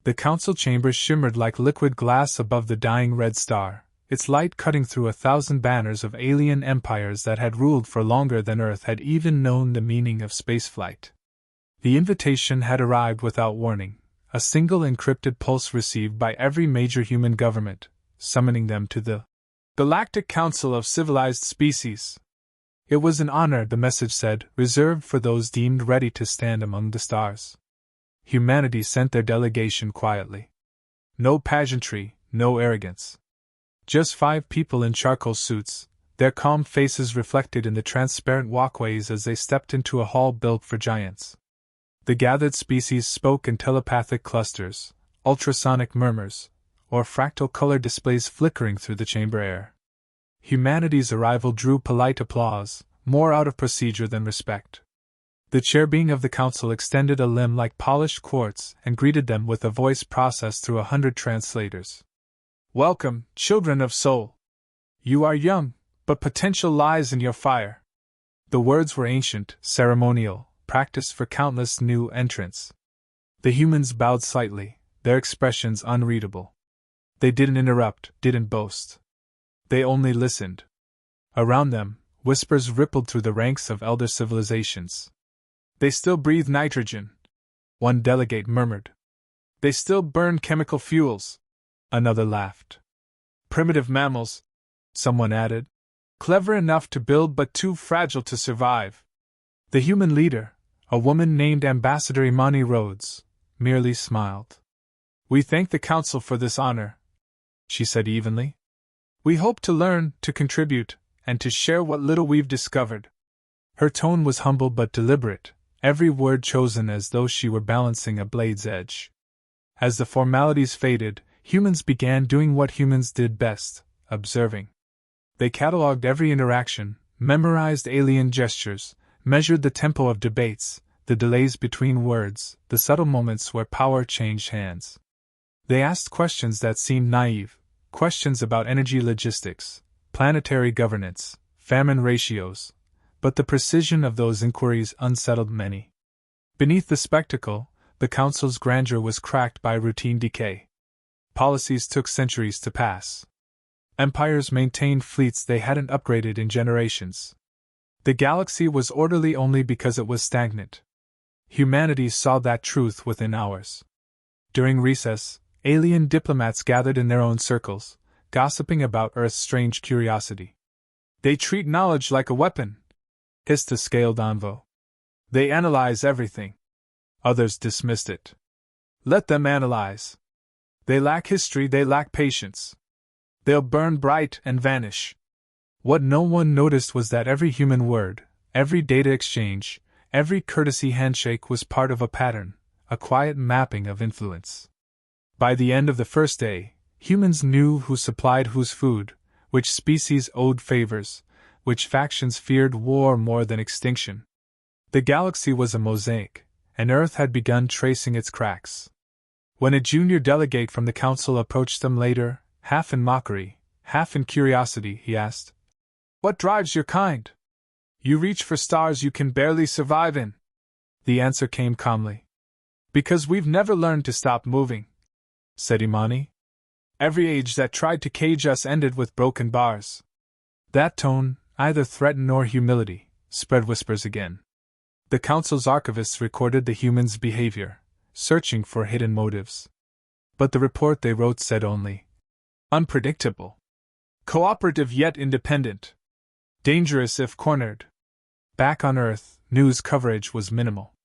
The council chamber shimmered like liquid glass above the dying red star, its light cutting through 1,000 banners of alien empires that had ruled for longer than Earth had even known the meaning of spaceflight. The invitation had arrived without warning, a single encrypted pulse received by every major human government, summoning them to the Galactic Council of Civilized Species. It was an honor, the message said, reserved for those deemed ready to stand among the stars. Humanity sent their delegation quietly. No pageantry, no arrogance. Just 5 people in charcoal suits, their calm faces reflected in the transparent walkways as they stepped into a hall built for giants. The gathered species spoke in telepathic clusters, ultrasonic murmurs, or fractal color displays flickering through the chamber air. Humanity's arrival drew polite applause, more out of procedure than respect. The chair-being of the council extended a limb like polished quartz and greeted them with a voice processed through 100 translators. Welcome, children of soul. You are young, but potential lies in your fire. The words were ancient, ceremonial, practiced for countless new entrants. The humans bowed slightly, their expressions unreadable. They didn't interrupt, didn't boast. They only listened. Around them, whispers rippled through the ranks of elder civilizations. They still breathe nitrogen, one delegate murmured. They still burn chemical fuels, another laughed. Primitive mammals, someone added. Clever enough to build but too fragile to survive. The human leader, a woman named Ambassador Imani Rhodes, merely smiled. We thank the Council for this honor, she said evenly. We hope to learn, to contribute, and to share what little we've discovered. Her tone was humble but deliberate, every word chosen as though she were balancing a blade's edge. As the formalities faded, humans began doing what humans did best, observing. They catalogued every interaction, memorized alien gestures, measured the tempo of debates, the delays between words, the subtle moments where power changed hands. They asked questions that seemed naive, questions about energy logistics, planetary governance, famine ratios, but the precision of those inquiries unsettled many. Beneath the spectacle, the Council's grandeur was cracked by routine decay. Policies took centuries to pass. Empires maintained fleets they hadn't upgraded in generations. The galaxy was orderly only because it was stagnant. Humanity saw that truth within hours. During recess, alien diplomats gathered in their own circles, gossiping about Earth's strange curiosity. They treat knowledge like a weapon, hissed the scaled envoy. They analyze everything. Others dismissed it. Let them analyze. They lack history, they lack patience. They'll burn bright and vanish. What no one noticed was that every human word, every data exchange, every courtesy handshake was part of a pattern, a quiet mapping of influence. By the end of the first day, humans knew who supplied whose food, which species owed favors, which factions feared war more than extinction. The galaxy was a mosaic, and Earth had begun tracing its cracks. When a junior delegate from the council approached them later, half in mockery, half in curiosity, he asked, "What drives your kind? You reach for stars you can barely survive in." The answer came calmly. "Because we've never learned to stop moving," said Imani. "Every age that tried to cage us ended with broken bars." That tone, either threat or humility, spread whispers again. The council's archivists recorded the humans' behavior, searching for hidden motives. But the report they wrote said only, unpredictable, cooperative yet independent, dangerous if cornered. Back on Earth, news coverage was minimal.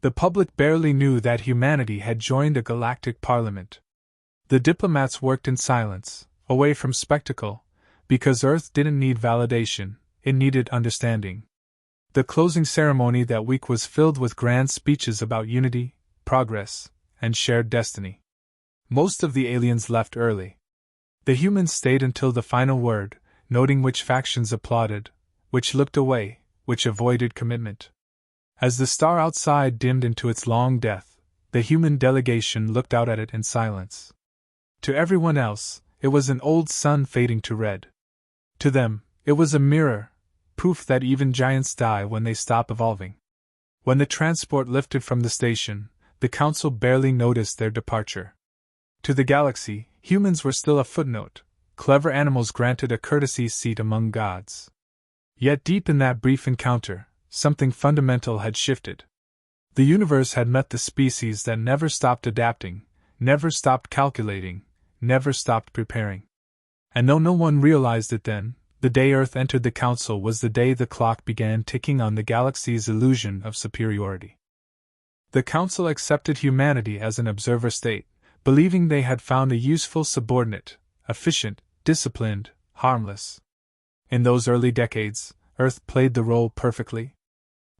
The public barely knew that humanity had joined a galactic parliament. The diplomats worked in silence, away from spectacle, because Earth didn't need validation, it needed understanding. The closing ceremony that week was filled with grand speeches about unity, progress, and shared destiny. Most of the aliens left early. The humans stayed until the final word, noting which factions applauded, which looked away, which avoided commitment. As the star outside dimmed into its long death, the human delegation looked out at it in silence. To everyone else, it was an old sun fading to red. To them, it was a mirror, proof that even giants die when they stop evolving. When the transport lifted from the station, the Council barely noticed their departure. To the galaxy, humans were still a footnote, clever animals granted a courtesy seat among gods. Yet deep in that brief encounter, something fundamental had shifted. The universe had met the species that never stopped adapting, never stopped calculating, never stopped preparing. And though no one realized it then, the day Earth entered the Council was the day the clock began ticking on the galaxy's illusion of superiority. The Council accepted humanity as an observer state, believing they had found a useful subordinate, efficient, disciplined, harmless. In those early decades, Earth played the role perfectly.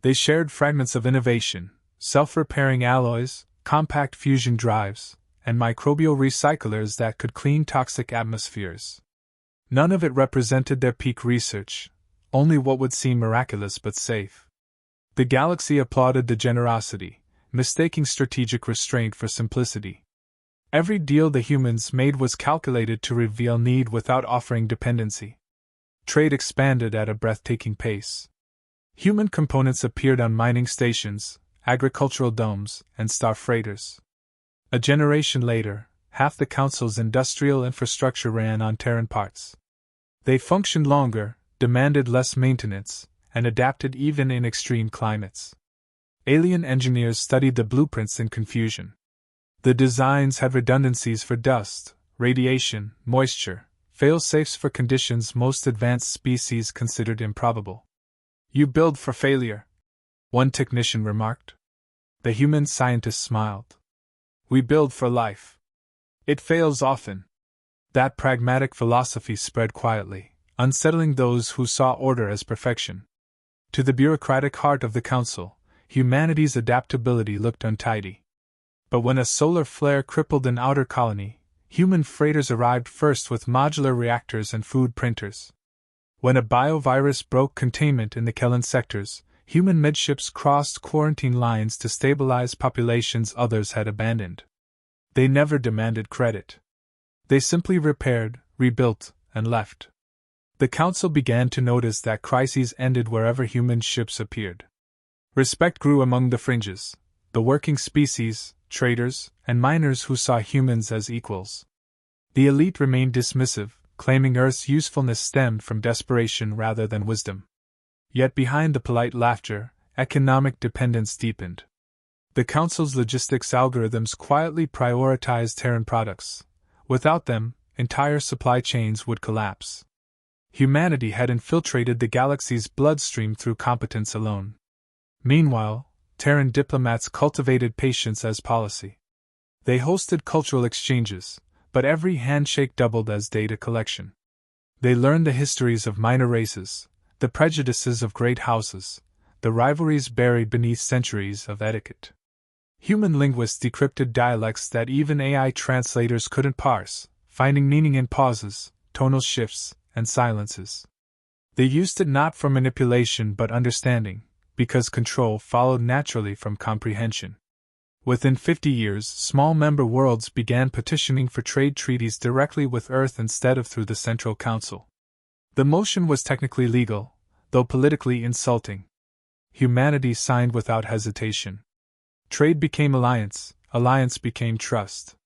They shared fragments of innovation, self-repairing alloys, compact fusion drives, and microbial recyclers that could clean toxic atmospheres. None of it represented their peak research, only what would seem miraculous but safe. The galaxy applauded the generosity, mistaking strategic restraint for simplicity. Every deal the humans made was calculated to reveal need without offering dependency. Trade expanded at a breathtaking pace. Human components appeared on mining stations, agricultural domes, and star freighters. A generation later, half the Council's industrial infrastructure ran on Terran parts. They functioned longer, demanded less maintenance, and adapted even in extreme climates. Alien engineers studied the blueprints in confusion. The designs had redundancies for dust, radiation, moisture, fail-safes for conditions most advanced species considered improbable. "You build for failure," one technician remarked. The human scientist smiled. "We build for life. It fails often." That pragmatic philosophy spread quietly, unsettling those who saw order as perfection. To the bureaucratic heart of the Council, humanity's adaptability looked untidy. But when a solar flare crippled an outer colony, human freighters arrived first with modular reactors and food printers. When a biovirus broke containment in the Kellan sectors, human midships crossed quarantine lines to stabilize populations others had abandoned. They never demanded credit. They simply repaired, rebuilt, and left. The Council began to notice that crises ended wherever human ships appeared. Respect grew among the fringes, the working species, traders, and miners who saw humans as equals. The elite remained dismissive, claiming Earth's usefulness stemmed from desperation rather than wisdom. Yet behind the polite laughter, economic dependence deepened. The Council's logistics algorithms quietly prioritized Terran products. Without them, entire supply chains would collapse. Humanity had infiltrated the galaxy's bloodstream through competence alone. Meanwhile, Terran diplomats cultivated patience as policy. They hosted cultural exchanges, but every handshake doubled as data collection. They learned the histories of minor races, the prejudices of great houses, the rivalries buried beneath centuries of etiquette. Human linguists decrypted dialects that even AI translators couldn't parse, finding meaning in pauses, tonal shifts, and silences. They used it not for manipulation but understanding, because control followed naturally from comprehension. Within 50 years, small member worlds began petitioning for trade treaties directly with Earth instead of through the Central Council. The motion was technically legal, though politically insulting. Humanity signed without hesitation. Trade became alliance, alliance became trust.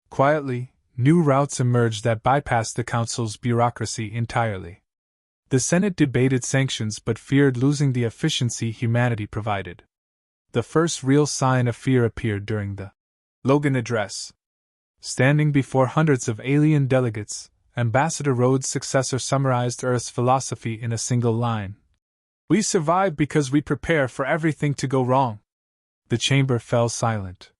Quietly, new routes emerged that bypassed the Council's bureaucracy entirely. The Senate debated sanctions but feared losing the efficiency humanity provided. The first real sign of fear appeared during the Logan Address. Standing before hundreds of alien delegates, Ambassador Rhodes' successor summarized Earth's philosophy in a single line. "We survive because we prepare for everything to go wrong." The chamber fell silent.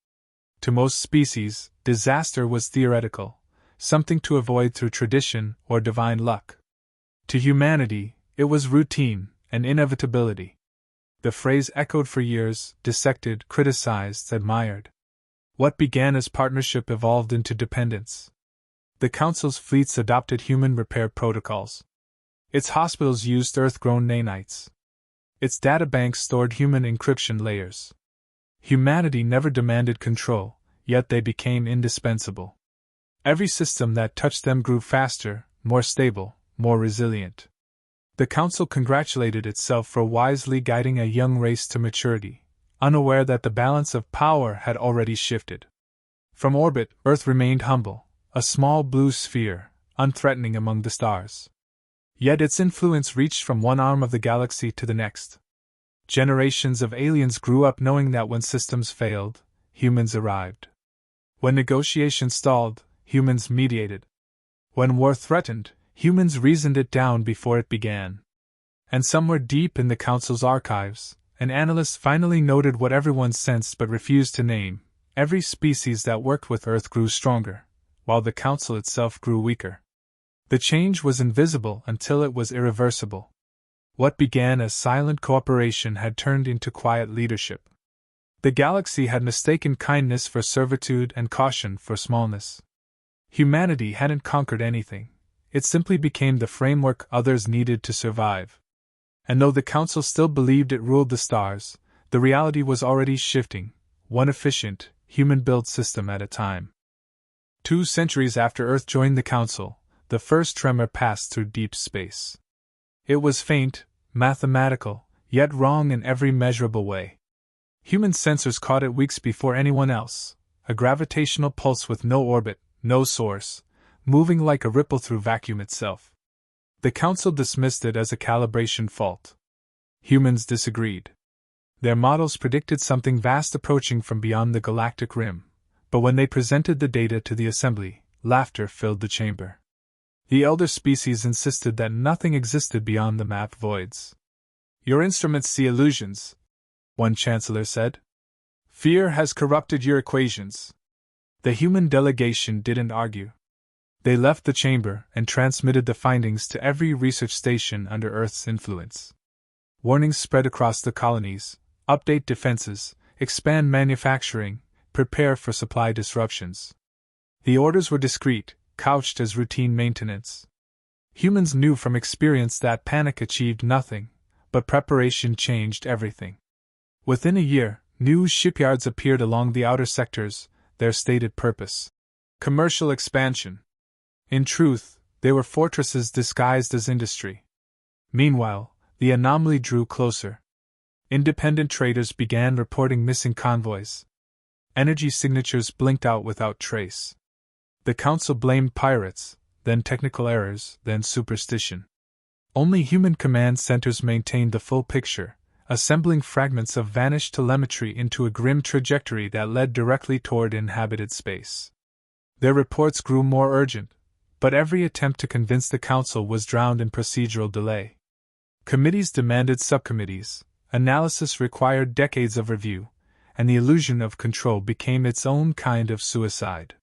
To most species, disaster was theoretical, something to avoid through tradition or divine luck. To humanity, it was routine, an inevitability. The phrase echoed for years, dissected, criticized, admired. What began as partnership evolved into dependence. The Council's fleets adopted human repair protocols. Its hospitals used Earth-grown nanites. Its databanks stored human encryption layers. Humanity never demanded control, yet they became indispensable. Every system that touched them grew faster, more stable, more resilient. The Council congratulated itself for wisely guiding a young race to maturity, unaware that the balance of power had already shifted. From orbit, Earth remained humble, a small blue sphere, unthreatening among the stars. Yet its influence reached from one arm of the galaxy to the next. Generations of aliens grew up knowing that when systems failed, humans arrived. When negotiations stalled, humans mediated. When war threatened, humans reasoned it down before it began. And somewhere deep in the Council's archives, an analyst finally noted what everyone sensed but refused to name: every species that worked with Earth grew stronger, while the Council itself grew weaker. The change was invisible until it was irreversible. What began as silent cooperation had turned into quiet leadership. The galaxy had mistaken kindness for servitude and caution for smallness. Humanity hadn't conquered anything, it simply became the framework others needed to survive. And though the Council still believed it ruled the stars, the reality was already shifting, one efficient, human-built system at a time. 2 centuries after Earth joined the Council, the first tremor passed through deep space. It was faint, mathematical, yet wrong in every measurable way. Human sensors caught it weeks before anyone else, a gravitational pulse with no orbit, no source, moving like a ripple through vacuum itself. The Council dismissed it as a calibration fault. Humans disagreed. Their models predicted something vast approaching from beyond the galactic rim, but when they presented the data to the Assembly, laughter filled the chamber. The elder species insisted that nothing existed beyond the mapped voids. "Your instruments see illusions," one chancellor said. "Fear has corrupted your equations." The human delegation didn't argue. They left the chamber and transmitted the findings to every research station under Earth's influence. Warnings spread across the colonies: update defenses, expand manufacturing, prepare for supply disruptions. The orders were discreet, couched as routine maintenance. Humans knew from experience that panic achieved nothing, but preparation changed everything. Within a year, new shipyards appeared along the outer sectors, their stated purpose: commercial expansion. In truth, they were fortresses disguised as industry. Meanwhile, the anomaly drew closer. Independent traders began reporting missing convoys. Energy signatures blinked out without trace. The Council blamed pirates, then technical errors, then superstition. Only human command centers maintained the full picture, assembling fragments of vanished telemetry into a grim trajectory that led directly toward inhabited space. Their reports grew more urgent, but every attempt to convince the Council was drowned in procedural delay. Committees demanded subcommittees, analysis required decades of review, and the illusion of control became its own kind of suicide.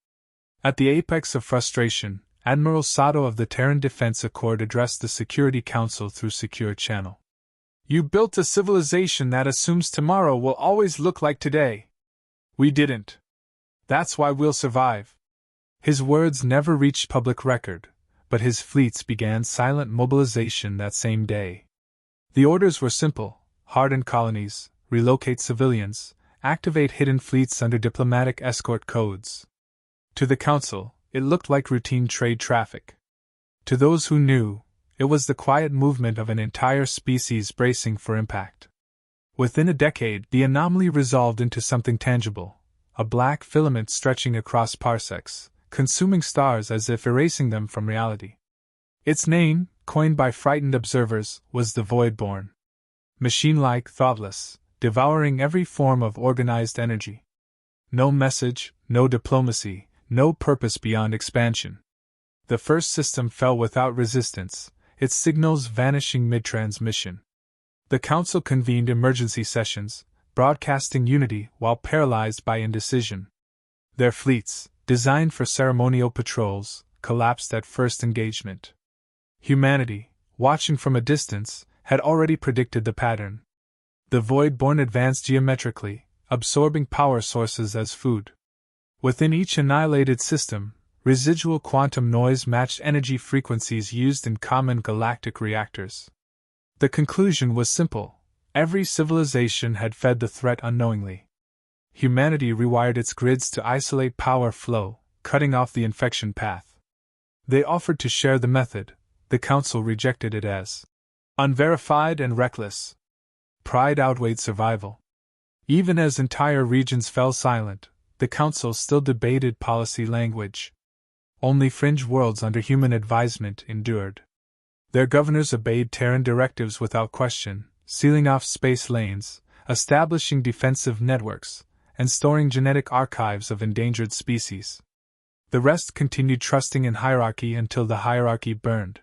At the apex of frustration, Admiral Sato of the Terran Defense Accord addressed the Security Council through Secure Channel. "You built a civilization that assumes tomorrow will always look like today. We didn't. That's why we'll survive." His words never reached public record, but his fleets began silent mobilization that same day. The orders were simple: harden colonies, relocate civilians, activate hidden fleets under diplomatic escort codes. To the Council, it looked like routine trade traffic. To those who knew, it was the quiet movement of an entire species bracing for impact. Within a decade, the anomaly resolved into something tangible: a black filament stretching across parsecs, consuming stars as if erasing them from reality. Its name, coined by frightened observers, was the Voidborn. Machine-like, thoughtless, devouring every form of organized energy. No message, no diplomacy, no purpose beyond expansion. The first system fell without resistance, its signals vanishing mid-transmission. The Council convened emergency sessions, broadcasting unity while paralyzed by indecision. Their fleets, designed for ceremonial patrols, collapsed at first engagement. Humanity, watching from a distance, had already predicted the pattern. The Voidborn advanced geometrically, absorbing power sources as food. Within each annihilated system, residual quantum noise matched energy frequencies used in common galactic reactors. The conclusion was simple: every civilization had fed the threat unknowingly. Humanity rewired its grids to isolate power flow, cutting off the infection path. They offered to share the method. The Council rejected it as unverified and reckless. Pride outweighed survival. Even as entire regions fell silent, the Council still debated policy language. Only fringe worlds under human advisement endured. Their governors obeyed Terran directives without question, sealing off space lanes, establishing defensive networks, and storing genetic archives of endangered species. The rest continued trusting in hierarchy until the hierarchy burned.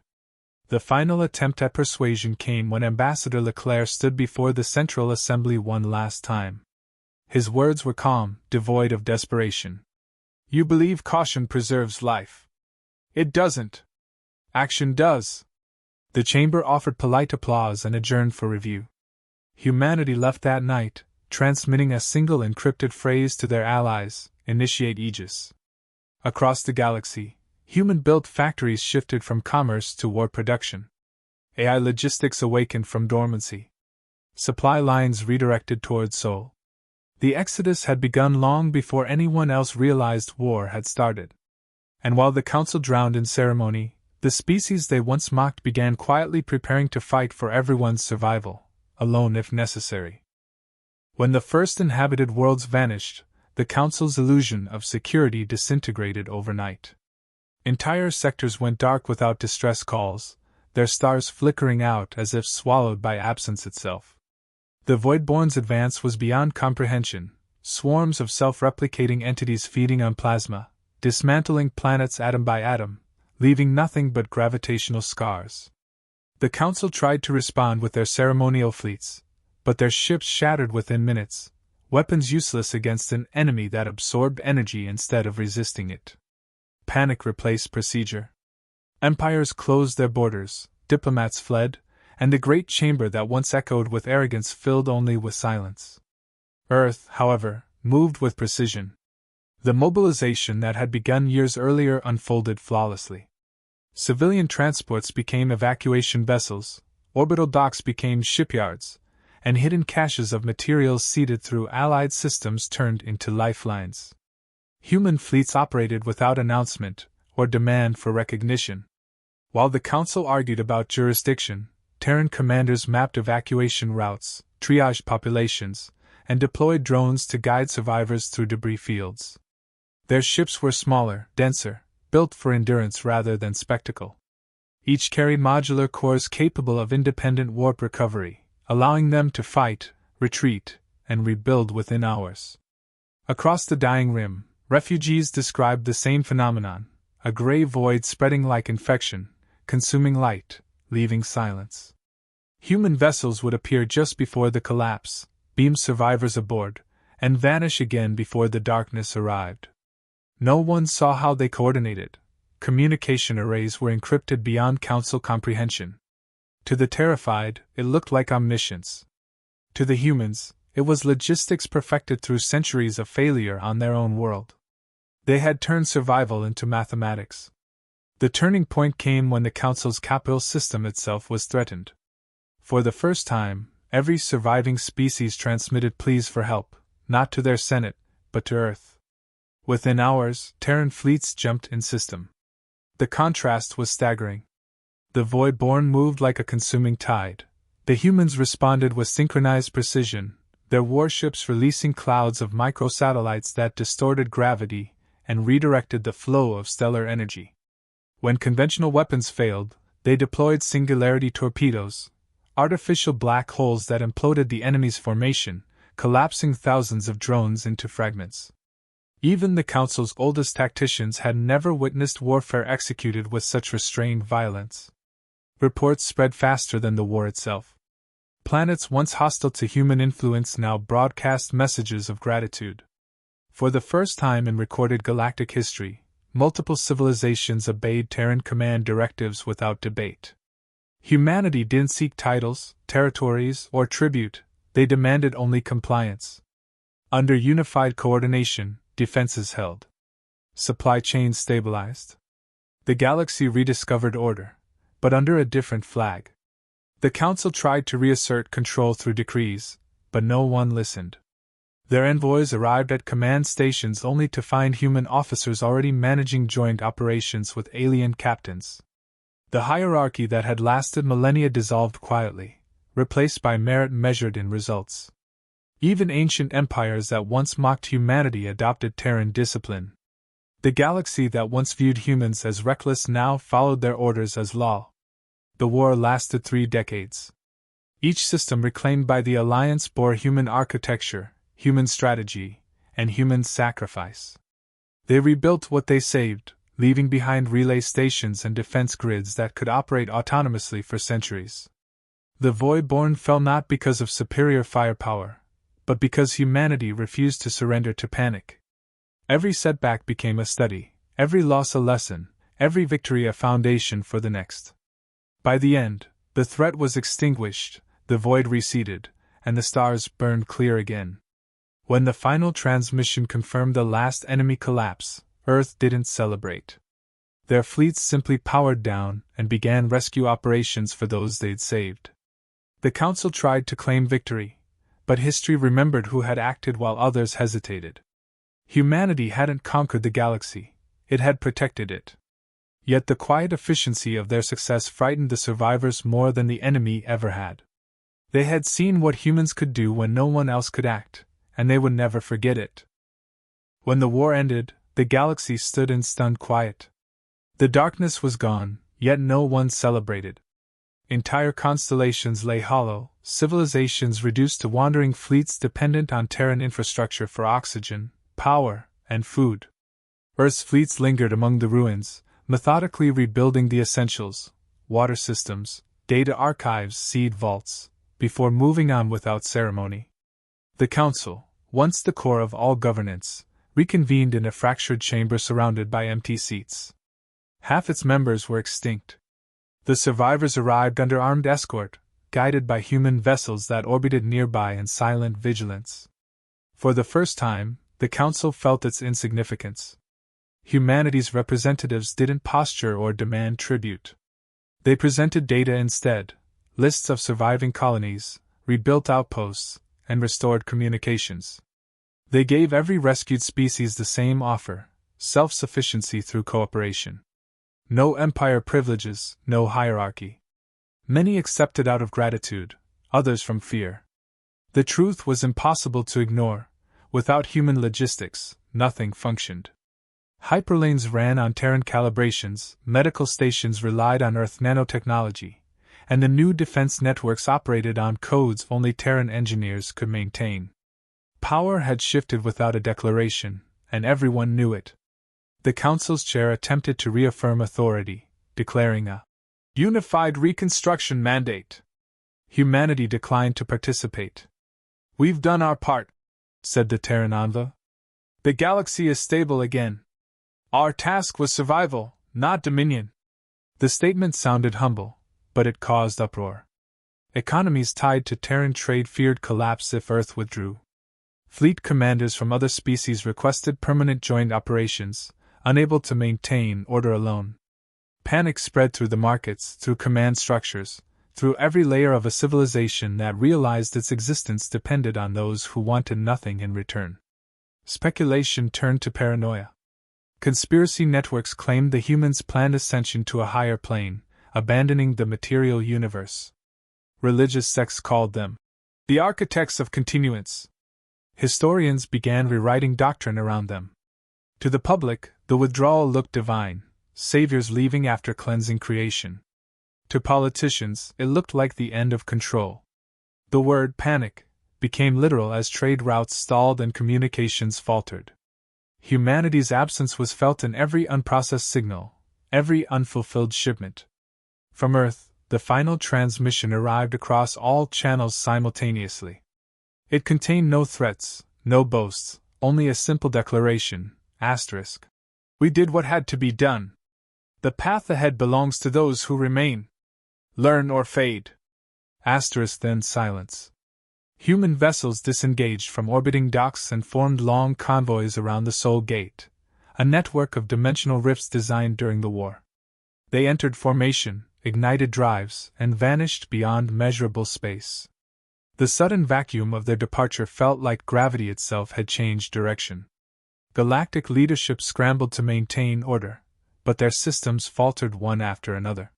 The final attempt at persuasion came when Ambassador Leclerc stood before the Central Assembly one last time. His words were calm, devoid of desperation. "You believe caution preserves life. It doesn't. Action does." The chamber offered polite applause and adjourned for review. Humanity left that night, transmitting a single encrypted phrase to their allies: initiate Aegis. Across the galaxy, human-built factories shifted from commerce to war production. AI logistics awakened from dormancy. Supply lines redirected toward Sol. The exodus had begun long before anyone else realized war had started. And while the Council drowned in ceremony, the species they once mocked began quietly preparing to fight for everyone's survival, alone if necessary. When the first inhabited worlds vanished, the Council's illusion of security disintegrated overnight. Entire sectors went dark without distress calls, their stars flickering out as if swallowed by absence itself. The Voidborn's advance was beyond comprehension, swarms of self-replicating entities feeding on plasma, dismantling planets atom by atom, leaving nothing but gravitational scars. The Council tried to respond with their ceremonial fleets, but their ships shattered within minutes, weapons useless against an enemy that absorbed energy instead of resisting it. Panic replaced procedure. Empires closed their borders, diplomats fled, and the great chamber that once echoed with arrogance filled only with silence. Earth, however, moved with precision. The mobilization that had begun years earlier unfolded flawlessly. Civilian transports became evacuation vessels, orbital docks became shipyards, and hidden caches of materials seeded through Allied systems turned into lifelines. Human fleets operated without announcement or demand for recognition. While the Council argued about jurisdiction, Terran commanders mapped evacuation routes, triaged populations, and deployed drones to guide survivors through debris fields. Their ships were smaller, denser, built for endurance rather than spectacle. Each carried modular cores capable of independent warp recovery, allowing them to fight, retreat, and rebuild within hours. Across the dying rim, refugees described the same phenomenon, a gray void spreading like infection, consuming light, leaving silence. Human vessels would appear just before the collapse, beam survivors aboard, and vanish again before the darkness arrived. No one saw how they coordinated. Communication arrays were encrypted beyond Council comprehension. To the terrified, it looked like omniscience. To the humans, it was logistics perfected through centuries of failure on their own world. They had turned survival into mathematics. The turning point came when the Council's capital system itself was threatened. For the first time, every surviving species transmitted pleas for help, not to their Senate, but to Earth. Within hours, Terran fleets jumped in system. The contrast was staggering. The Voidborn moved like a consuming tide. The humans responded with synchronized precision, their warships releasing clouds of microsatellites that distorted gravity and redirected the flow of stellar energy. When conventional weapons failed, they deployed singularity torpedoes, artificial black holes that imploded the enemy's formation, collapsing thousands of drones into fragments. Even the Council's oldest tacticians had never witnessed warfare executed with such restrained violence. Reports spread faster than the war itself. Planets once hostile to human influence now broadcast messages of gratitude. For the first time in recorded galactic history, multiple civilizations obeyed Terran command directives without debate. Humanity didn't seek titles, territories, or tribute, they demanded only compliance. Under unified coordination, defenses held. Supply chains stabilized. The galaxy rediscovered order, but under a different flag. The Council tried to reassert control through decrees, but no one listened. Their envoys arrived at command stations only to find human officers already managing joint operations with alien captains. The hierarchy that had lasted millennia dissolved quietly, replaced by merit measured in results. Even ancient empires that once mocked humanity adopted Terran discipline. The galaxy that once viewed humans as reckless now followed their orders as law. The war lasted 3 decades. Each system reclaimed by the Alliance bore human architecture, human strategy, and human sacrifice. They rebuilt what they saved, leaving behind relay stations and defense grids that could operate autonomously for centuries. The Void-born fell not because of superior firepower, but because humanity refused to surrender to panic. Every setback became a study, every loss a lesson, every victory a foundation for the next. By the end, the threat was extinguished, the void receded, and the stars burned clear again. When the final transmission confirmed the last enemy collapse, Earth didn't celebrate. Their fleets simply powered down and began rescue operations for those they'd saved. The Council tried to claim victory, but history remembered who had acted while others hesitated. Humanity hadn't conquered the galaxy, it had protected it. Yet the quiet efficiency of their success frightened the survivors more than the enemy ever had. They had seen what humans could do when no one else could act, and they would never forget it. When the war ended, the galaxy stood in stunned quiet. The darkness was gone, yet no one celebrated. Entire constellations lay hollow, civilizations reduced to wandering fleets dependent on Terran infrastructure for oxygen, power, and food. Earth's fleets lingered among the ruins, methodically rebuilding the essentials, water systems, data archives, seed vaults, before moving on without ceremony. The Council, once the core of all governance, reconvened in a fractured chamber surrounded by empty seats. Half its members were extinct. The survivors arrived under armed escort, guided by human vessels that orbited nearby in silent vigilance. For the first time, the Council felt its insignificance. Humanity's representatives didn't posture or demand tribute. They presented data instead, lists of surviving colonies, rebuilt outposts, and restored communications. They gave every rescued species the same offer: self-sufficiency through cooperation. No empire privileges, no hierarchy. Many accepted out of gratitude, others from fear. The truth was impossible to ignore: without human logistics, nothing functioned. Hyperlanes ran on Terran calibrations, medical stations relied on Earth nanotechnology, and the new defense networks operated on codes only Terran engineers could maintain. Power had shifted without a declaration, and everyone knew it. The Council's chair attempted to reaffirm authority, declaring a unified reconstruction mandate. Humanity declined to participate. "We've done our part," said the Terran envoy. "The galaxy is stable again. Our task was survival, not dominion." The statement sounded humble, but it caused uproar. Economies tied to Terran trade feared collapse if Earth withdrew. Fleet commanders from other species requested permanent joint operations, unable to maintain order alone. Panic spread through the markets, through command structures, through every layer of a civilization that realized its existence depended on those who wanted nothing in return. Speculation turned to paranoia. Conspiracy networks claimed the humans' planned ascension to a higher plane, abandoning the material universe. Religious sects called them the architects of continuance. Historians began rewriting doctrine around them. To the public, the withdrawal looked divine, saviors leaving after cleansing creation. To politicians, it looked like the end of control. The word panic became literal as trade routes stalled and communications faltered. Humanity's absence was felt in every unprocessed signal, every unfulfilled shipment. From Earth, the final transmission arrived across all channels simultaneously. It contained no threats, no boasts, only a simple declaration: asterisk. "We did what had to be done. The path ahead belongs to those who remain. Learn or fade." Asterisk, then silence. Human vessels disengaged from orbiting docks and formed long convoys around the Soul Gate, a network of dimensional rifts designed during the war. They entered formation, ignited drives, and vanished beyond measurable space. The sudden vacuum of their departure felt like gravity itself had changed direction. Galactic leadership scrambled to maintain order, but their systems faltered one after another.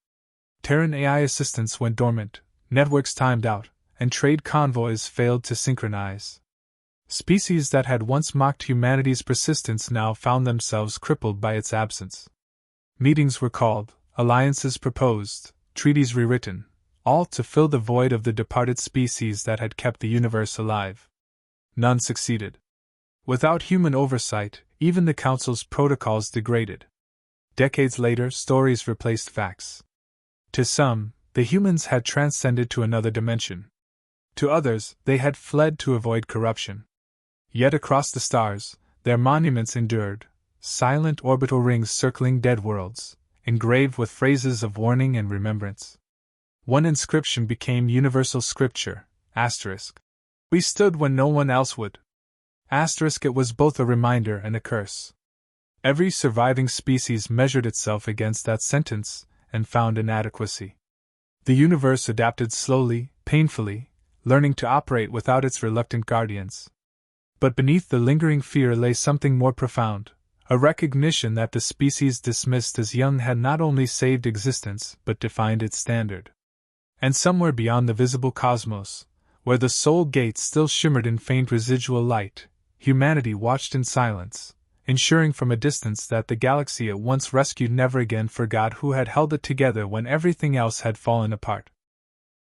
Terran AI assistants went dormant, networks timed out, and trade convoys failed to synchronize. Species that had once mocked humanity's persistence now found themselves crippled by its absence. Meetings were called, alliances proposed, treaties rewritten, all to fill the void of the departed species that had kept the universe alive. None succeeded. Without human oversight, even the Council's protocols degraded. Decades later, stories replaced facts. To some, the humans had transcended to another dimension. To others, they had fled to avoid corruption. Yet across the stars, their monuments endured, silent orbital rings circling dead worlds, engraved with phrases of warning and remembrance. One inscription became universal scripture, asterisk. We stood when no one else would. Asterisk. It was both a reminder and a curse. Every surviving species measured itself against that sentence and found inadequacy. The universe adapted slowly, painfully, learning to operate without its reluctant guardians. But beneath the lingering fear lay something more profound, a recognition that the species dismissed as young had not only saved existence but defined its standard. And somewhere beyond the visible cosmos, where the soul gate still shimmered in faint residual light, humanity watched in silence, ensuring from a distance that the galaxy it once rescued never again forgot who had held it together when everything else had fallen apart.